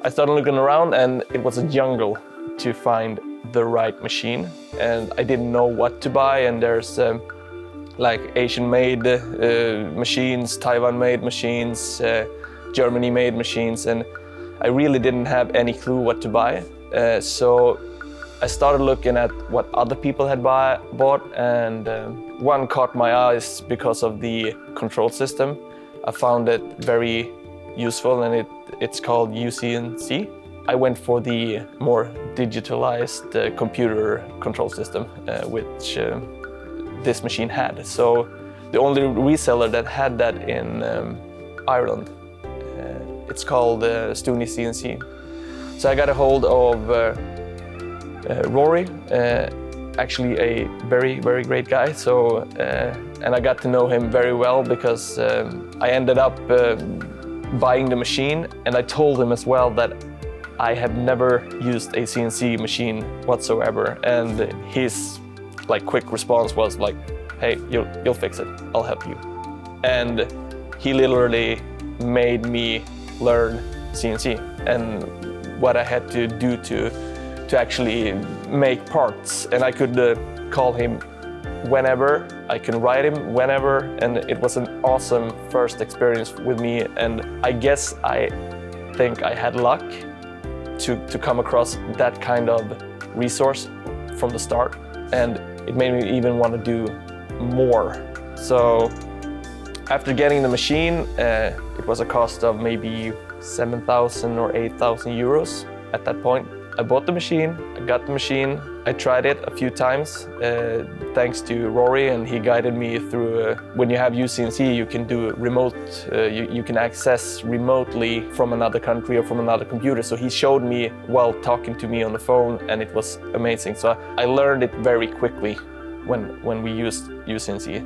I started looking around and it was a jungle to find the right machine, and I didn't know what to buy. And there's like Asian-made machines, Taiwan-made machines, Germany-made machines, and I really didn't have any clue what to buy. So I started looking at what other people had bought, and one caught my eyes because of the control system. I found it very useful, and it's called UCNC. I went for the more digitalized computer control system, which this machine had. So the only reseller that had that in Ireland, it's called Stuni CNC. So I got a hold of Rory, actually a very, very great guy. So, and I got to know him very well because I ended up buying the machine, and I told him as well that I have never used a CNC machine whatsoever, and his quick response was like, "Hey, you'll fix it. I'll help you." And he literally made me learn CNC and what I had to do to actually make parts. And I could call him whenever, I can write him whenever, and it was an awesome first experience with me. And I guess I think I had luck to come across that kind of resource from the start, and it made me even want to do more. So after getting the machine, it was a cost of maybe 7,000 or 8,000 euros at that point. I bought the machine, I got the machine, I tried it a few times thanks to Rory, and he guided me through, when you have UCNC you can do remote, you can access remotely from another country or from another computer. So he showed me while talking to me on the phone, and it was amazing. So I learned it very quickly when we used UCNC.